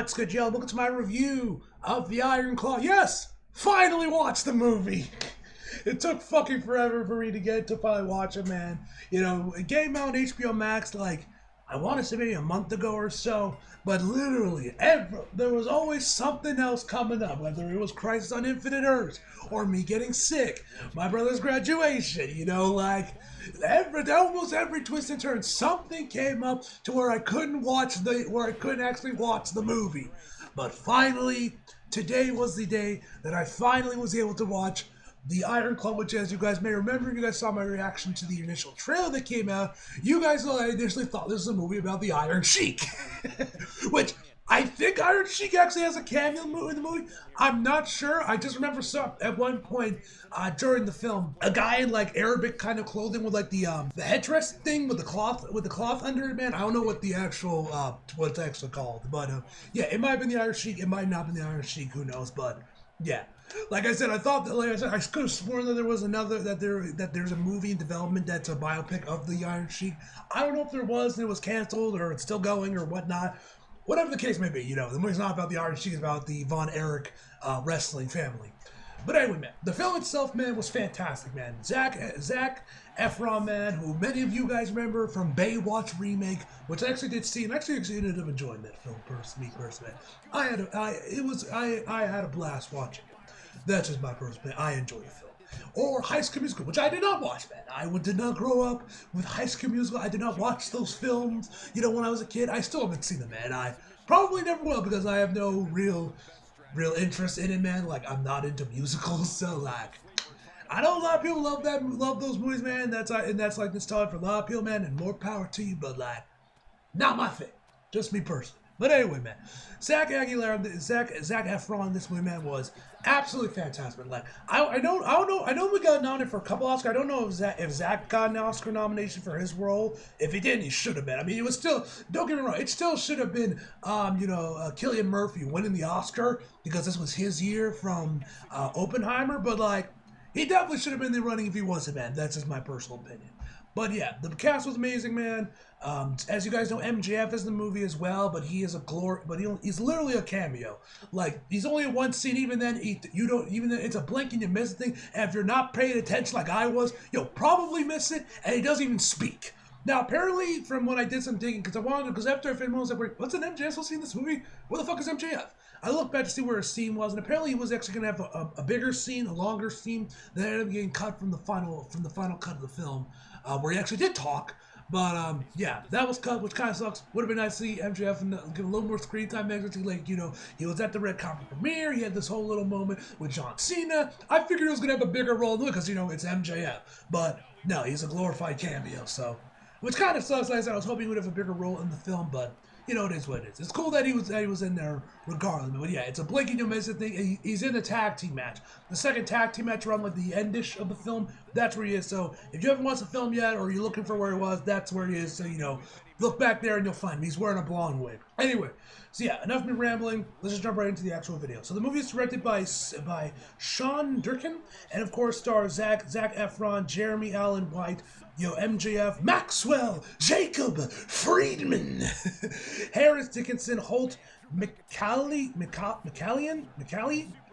What's good, y'all? Welcome to my review of The Iron Claw. Yes! Finally watched the movie! It took fucking forever for me to get to finally watch it, man. You know, it came out on HBO Max, like, I want to say maybe a month ago or so, but literally, there was always something else coming up, whether it was Crisis on Infinite Earths, or me getting sick, my brother's graduation, you know, like, almost every twist and turn, something came up to where I couldn't actually watch the movie. But finally, today was the day that I finally was able to watch The Iron Claw, which, as you guys may remember, you guys saw my reaction to the initial trailer that came out. You guys initially thought this was a movie about the Iron Sheik, which I think Iron Sheik actually has a cameo in the movie. I'm not sure. I just remember at one point during the film, a guy in like Arabic kind of clothing with like the headdress thing with the cloth under it. Man, I don't know what the actual what it's actually called, but yeah, it might have been the Iron Sheik. It might not have been the Iron Sheik. Who knows? But yeah. Like I said, I could have sworn that there was that there's a movie in development that's a biopic of the Iron Sheik. I don't know if there was, and it was canceled, or it's still going, or whatnot. Whatever the case may be, you know, the movie's not about the Iron Sheik, it's about the Von Erich wrestling family. But anyway, man, the film itself, man, was fantastic, man. Zac Efron, man, who many of you guys remember from Baywatch remake, which I actually did see, and actually ended up enjoying that film. Me personally, I had a blast watching it. That's just my personal opinion. I enjoy the film. Or High School Musical, which I did not watch, man. I did not grow up with High School Musical. I did not watch those films, you know, when I was a kid. I still haven't seen them, man. I probably never will because I have no real interest in it, man. Like, I'm not into musicals, so, like, I know a lot of people love those movies, man. That's like nostalgia for a lot of people, man, and more power to you, but, like, not my thing. Just me personally. But anyway, man, Zac Efron, this movie, man, was absolutely fantastic. Like, I know we got nominated for a couple Oscars. I don't know if Zac got an Oscar nomination for his role. If he didn't, he should have been. I mean, it was still, don't get me wrong, it still should have been, Cillian Murphy winning the Oscar because this was his year from Oppenheimer. But like, he definitely should have been in the running if he wasn't, man. That's just my personal opinion. But yeah, the cast was amazing, man. As you guys know, MJF is in the movie as well, but he is he's literally a cameo. Like, he's only in one scene. Even then, it's a blink and you miss the thing. And if you're not paying attention like I was, you'll probably miss it. And he doesn't even speak. Now, apparently, from when I did some digging, because after I finished, I was like, what's an MJF supposed to see in this movie? Where the fuck is MJF? I looked back to see where his scene was, and apparently he was actually going to have a bigger scene, a longer scene, that ended up getting cut from the final cut of the film, where he actually did talk. But yeah, that was cut, which kind of sucks. Would have been nice to see MJF and give a little more screen time. Like, you know, he was at the red carpet premiere. He had this whole little moment with John Cena. I figured he was gonna have a bigger role because, you know, it's MJF. But no, he's a glorified cameo. So, which kind of sucks. Like I said, I was hoping he would have a bigger role in the film, but you know, it is what it is. It's cool that he was in there regardless. But yeah, it's a blink and you'll miss it thing. He's in the tag team match. The second tag team match around like the endish of the film, that's where he is. So if you haven't watched the film yet or you're looking for where he was, that's where he is. So, you know, look back there and you'll find him. He's wearing a blonde wig. Anyway, so yeah, enough of me rambling. Let's just jump right into the actual video. So the movie is directed by Sean Durkin, and of course stars Zac Efron, Jeremy Allen White, MJF, Maxwell, Jacob Friedman, Harris Dickinson, Holt McCallion,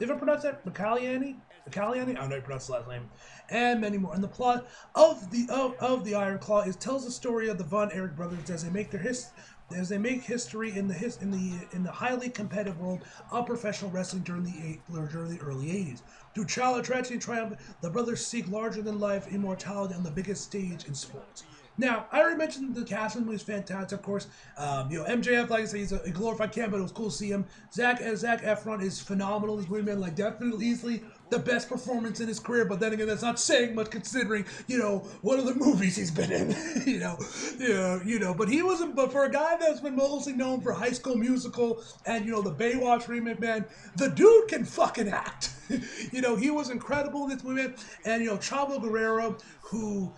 if I pronounce that, McCalliani, I don't know how you pronounce the last name, and many more. And the plot of the Iron Claw tells the story of the Von Erich brothers as they make history in the highly competitive world of professional wrestling during the early 80s. Through childhood tragedy and triumph, the brothers seek larger-than-life immortality on the biggest stage in sports. Now, I already mentioned the cast of the movie is fantastic, of course. MJF, like I said, he's a glorified camp, but it was cool to see him. Zac Efron is phenomenal. This movie, man, like, definitely easily the best performance in his career, but then again, that's not saying much considering, you know, what other movies he's been in, but for a guy that's been mostly known for High School Musical and, you know, the Baywatch remake, man, the dude can fucking act. You know, he was incredible in this movie, and, you know, Chavo Guerrero, who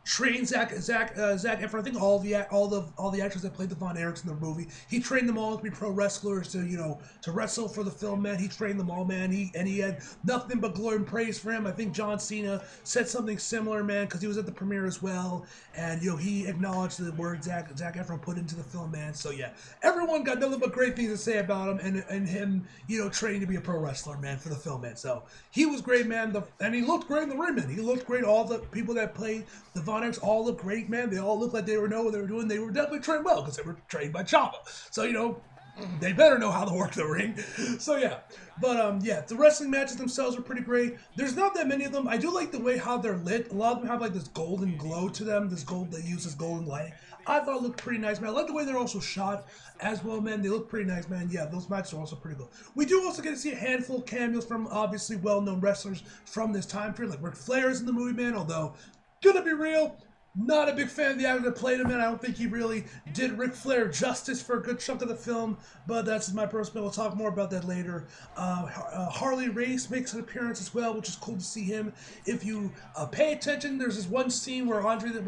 trained Zac Efron. I think all the actors that played the Von Erichs in the movie. He trained them all to be pro wrestlers, to wrestle for the film, man. He trained them all, man. He had nothing but glory and praise for him. I think John Cena said something similar, man, because he was at the premiere as well, and he acknowledged the word Zac Efron put into the film, man. So yeah, everyone got nothing but great things to say about him and him, training to be a pro wrestler, man, for the film, man. So he was great, man. And he looked great in the ring, man. He looked great. All the people that played the Von Erichs all looked great, man. They all looked like they know what they were doing. They were definitely trained well because they were trained by Ciampa. So they better know how to work the ring. So yeah, but yeah, the wrestling matches themselves are pretty great. There's not that many of them. I do like the way how they're lit. A lot of them have like this golden glow to them. This gold, they use this golden light. I thought it looked pretty nice, man. I like the way they're also shot as well, man. They look pretty nice, man. Yeah, those matches are also pretty good. We do also get to see a handful of cameos from obviously well-known wrestlers from this time period, like Ric Flair is in the movie, man. Although, gonna be real, not a big fan of the actor that played him, and I don't think he really did Ric Flair justice for a good chunk of the film, but that's my personal opinion. We'll talk more about that later. Harley Race makes an appearance as well, which is cool to see him. If you pay attention, there's this one scene where Kevin's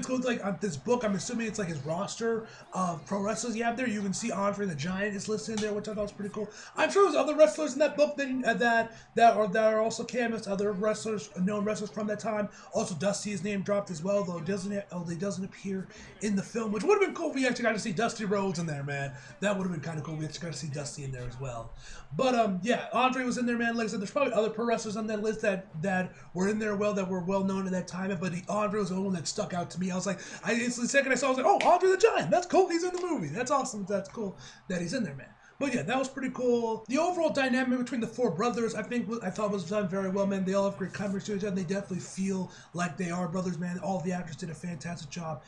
going to on this book. I'm assuming it's like his roster of pro wrestlers you have there. You can see Andre the Giant is listed in there, which I thought was pretty cool. I'm sure there's other wrestlers in that book that are also cameos, other wrestlers, known wrestlers from that time. Also, Dusty is name dropped as well, though he doesn't appear in the film, which would have been cool if we actually got to see Dusty Rhodes in there, man. That would have been kind of cool. We actually got to see Dusty in there as well. But yeah, Andre was in there, man. Like I said, there's probably other pro wrestlers on that list that were in there that were well known at that time. But Andre was the only one that stuck out to me. I was like, the second I saw, I was like, oh, Andre the Giant. That's cool. He's in the movie. That's awesome. That's cool that he's in there, man. But yeah, that was pretty cool. The overall dynamic between the four brothers, I thought was done very well, man. They all have great chemistry to each other. They definitely feel like they are brothers, man. All the actors did a fantastic job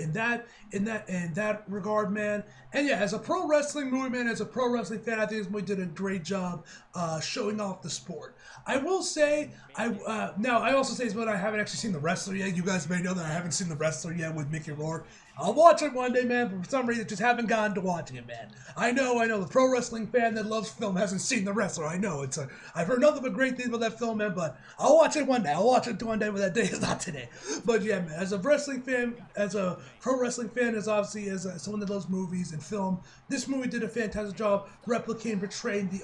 in that regard, man. And yeah, as a pro wrestling movie, man, as a pro wrestling fan, I think this movie did a great job showing off the sport. I will say, now I also say this, but I haven't actually seen The Wrestler yet. You guys may know that I haven't seen The Wrestler yet with Mickey Rourke. I'll watch it one day, man, but for some reason, just haven't gotten to watching it, man. I know, the pro wrestling fan that loves film hasn't seen The Wrestler. I know, I've heard nothing but great things about that film, man, but I'll watch it one day. I'll watch it one day, but that day is not today. But yeah, man, as a wrestling fan, as a pro wrestling fan, as obviously as someone that loves movies and film, this movie did a fantastic job replicating, portraying the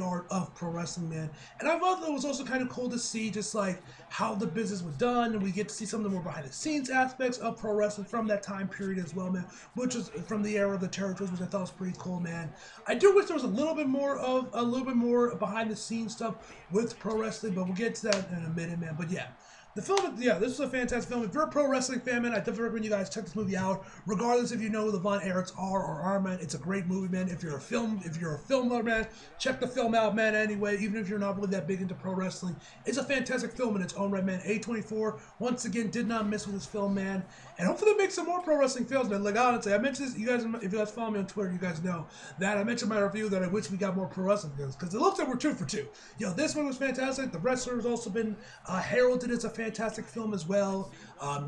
art of pro wrestling, man. And I thought it was also kind of cool to see just like how the business was done, and we get to see some of the more behind the scenes aspects of pro wrestling from that time period as well, man, which is from the era of the territories, which I thought was pretty cool, man. I do wish there was a little bit more behind the scenes stuff with pro wrestling, but we'll get to that in a minute, man. But yeah, the film, yeah, this is a fantastic film. If you're a pro wrestling fan, man, I definitely recommend you guys check this movie out. Regardless if you know who the Von Erichs are or aren't, man, it's a great movie, man. If you're a film lover, man, check the film out, man. Anyway, even if you're not really that big into pro wrestling, it's a fantastic film in its own right, man. A24 once again did not miss with this film, man. And hopefully they make some more pro wrestling films, man. Like honestly, I mentioned this. You guys, if you guys follow me on Twitter, you guys know that I mentioned in my review that I wish we got more pro wrestling films because it looks like we're 2 for 2. This one was fantastic. The Wrestler has also been heralded as a fantastic film as well.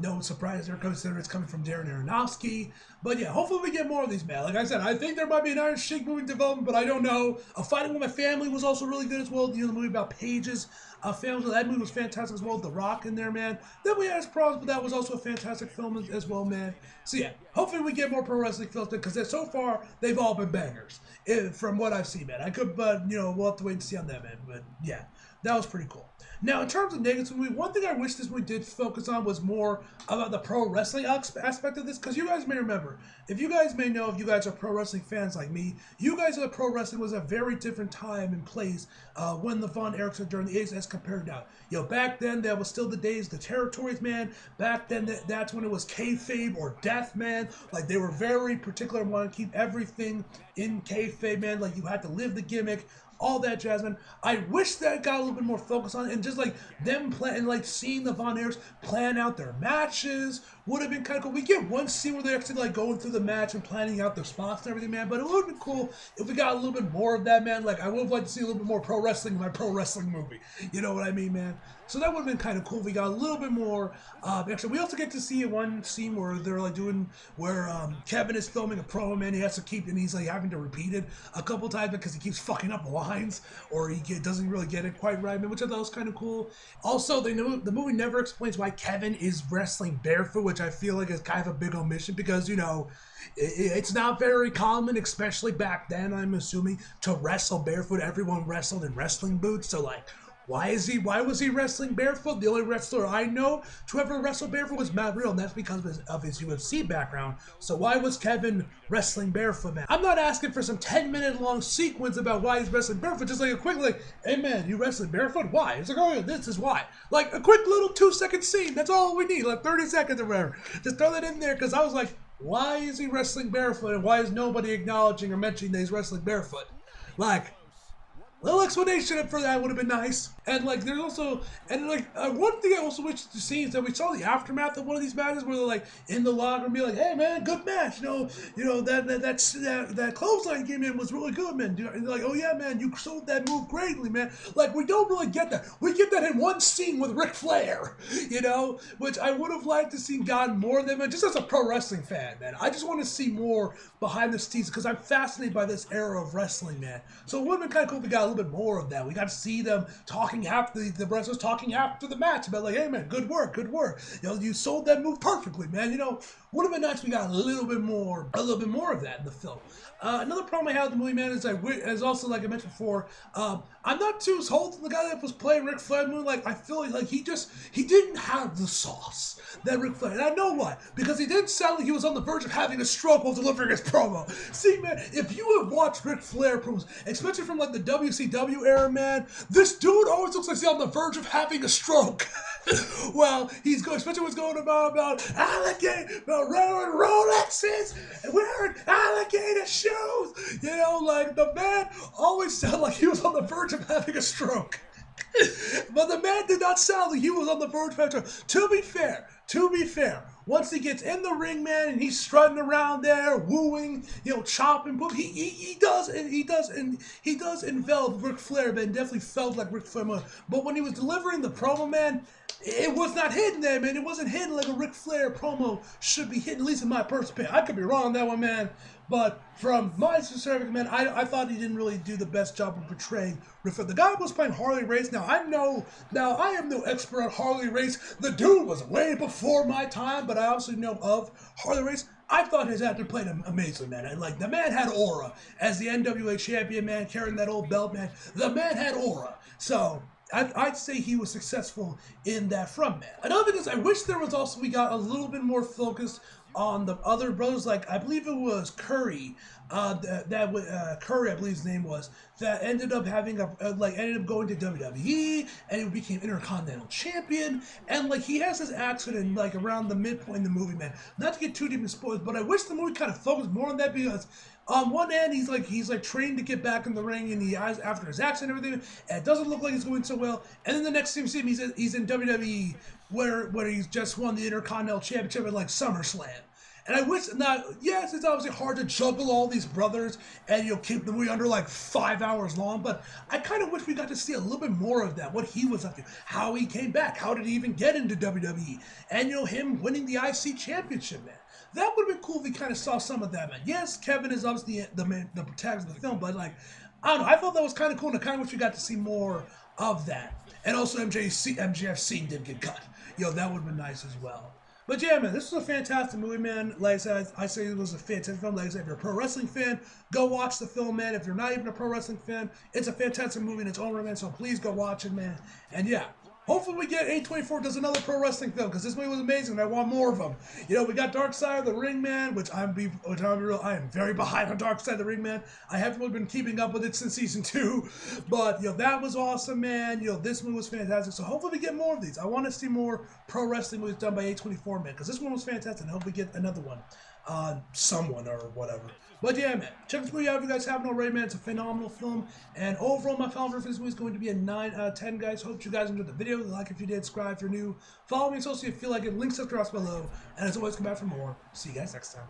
No surprise there, considering it's coming from Darren Aronofsky. But yeah, hopefully we get more of these, man. Like I said, I think there might be an Iron Sheik movie in development, but I don't know. Fighting with My Family was also really good as well. The movie about Paige's family. That movie was fantastic as well. The Rock in there, man. Then we had his problems, but that was also a fantastic film as well, man. So yeah, hopefully we get more pro wrestling films because so far they've all been bangers from what I've seen, man. I could, but we'll have to wait and see on that, man. But yeah, that was pretty cool. Now, in terms of negatives, one thing I wish this movie did focus on was more about the pro wrestling aspect of this, because you guys may remember, if you guys may know, if you guys are pro wrestling fans like me, you guys know that pro wrestling was a very different time and place when the Von Erichs were during the 80s as compared now. Back then, that was still the days, the territories, man. Back then, that's when it was kayfabe or death, man. Like, they were very particular and wanted to keep everything in kayfabe, man. Like, you had to live the gimmick, all that jazz, man. I wish that got a little bit more focus on it, and just like them seeing the Von Erichs plan out their matches, would have been kind of cool. We get one scene where they're actually like going through the match and planning out their spots and everything, man. But it would have been cool if we got a little bit more of that, man. Like I would have liked to see a little bit more pro wrestling in my pro wrestling movie. You know what I mean, man? So that would have been kind of cool if we got a little bit more. Actually, we also get to see one scene where they're like doing where Kevin is filming a promo, man. He has to keep and he's like having to repeat it a couple times because he keeps fucking up the lines or doesn't really get it quite right, man. Which I thought was kind of cool. Also, the movie never explains why Kevin is wrestling barefoot, which I feel like is kind of a big omission because it's not very common, especially back then. I'm assuming to wrestle barefoot. Everyone wrestled in wrestling boots, so like. Why was he wrestling barefoot? The only wrestler I know to ever wrestle barefoot was Matt Riddle, and that's because of his UFC background. So why was Kevin wrestling barefoot, man? I'm not asking for some 10-minute long sequence about why he's wrestling barefoot, just like a quick hey man, you wrestling barefoot? Why? It's like, oh yeah, this is why. Like a quick little 2-second scene, that's all we need, like 30 seconds or whatever. Just throw that in there, because I was like, why is he wrestling barefoot, and why is nobody acknowledging or mentioning that he's wrestling barefoot? Like, little explanation for that would have been nice. And like there's also one thing I also wish to see is that we saw the aftermath of one of these matches where they're like in the locker and be like, hey man, good match, that clothesline game in was really good, man. And like, oh yeah man, you sold that move greatly, man. Like we don't really get that. We get that in one scene with Ric Flair, which I would have liked to see gotten more of them, man. Just as a pro wrestling fan, man, I just want to see more behind the scenes because I'm fascinated by this era of wrestling, man. So it would have been kind of cool if we got a little bit more of that. We got to see them talking after the wrestlers talking after the match about like, hey man, good work. You sold that move perfectly, man. Would have been nice if we got a little bit more of that in the film. Another problem I have with the movie, man, is also like I mentioned before, I'm not too sold on the guy that was playing Ric Flair. Like I feel like he didn't have the sauce that Ric Flair. And I know why, because he didn't sound like he was on the verge of having a stroke while delivering his promo. See, man, if you have watched Ric Flair promos, especially from like the WCW era, man, this dude always looks like he's on the verge of having a stroke. Well, he's going, especially what's going about alligator, about wearing Rolexes, and wearing alligator shoes. Like the man always sounded like he was on the verge of having a stroke. But the man did not sound like he was on the verge of having a stroke. To be fair, once he gets in the ring, man, and he's strutting around there, wooing, chopping, boom, he does envelop Ric Flair, man. Definitely felt like Ric Flair. But when he was delivering the promo, man, it was not hidden there, man. It wasn't hidden like a Ric Flair promo should be hidden, at least in my personal opinion. I could be wrong on that one, man. But from my perspective, man, I thought he didn't really do the best job of portraying Ric Flair. The guy was playing Harley Race. Now I am no expert on Harley Race. The dude was way before my time, but I also know of Harley Race. I thought his actor played him amazing, man. And like the man had aura as the NWA champion, man, carrying that old belt, man. The man had aura. So I'd say he was successful in that front, man. Another thing is, I wish we got a little bit more focused on the other brothers, like I believe it was Curry, Curry, I believe his name was, that ended up having ended up going to WWE and he became Intercontinental Champion, and like he has this accident like around the midpoint in the movie, man. Not to get too deep in spoilers, but I wish the movie kind of focused more on that because on one hand, he's like trained to get back in the ring, and he has after his accident and everything, and it doesn't look like he's going so well. And then the next thing you see him, he's in WWE where he's just won the Intercontinental Championship at like SummerSlam. And I wish, now, yes, it's obviously hard to juggle all these brothers and keep the movie under like 5 hours long, but I kind of wish we got to see a little bit more of that, what he was up to, how he came back, how did he even get into WWE, and him winning the IC Championship, man. That would have been cool if we kind of saw some of that, man. Yes, Kevin is obviously the protagonist of the film, but like, I don't know, I thought that was kind of cool, and I kind of wish we got to see more of that. And also MJF scene did get cut. That would have been nice as well. But yeah, man, this was a fantastic movie, man. Like I said, I say it was a fantastic film. Like I said, if you're a pro wrestling fan, go watch the film, man. If you're not even a pro wrestling fan, it's a fantastic movie in its own right, man. So please go watch it, man. And yeah, hopefully we get A24 does another pro wrestling film, because this movie was amazing and I want more of them. We got Dark Side of the Ring, man, which I am very behind on Dark Side of the Ring, man. I haven't really been keeping up with it since season 2, but that was awesome, man. This movie was fantastic. So hopefully we get more of these. I want to see more pro wrestling movies done by A24, man, because this one was fantastic. I hope we get another one. someone or whatever. But yeah, man, check this movie out if you guys haven't already, man. It's a phenomenal film. And overall, my final review for this movie is going to be a 9 out of 10, guys. Hope you guys enjoyed the video. Like if you did, subscribe if you're new. Follow me on social if you feel like it. Links across below. And as always, come back for more. See you guys next time.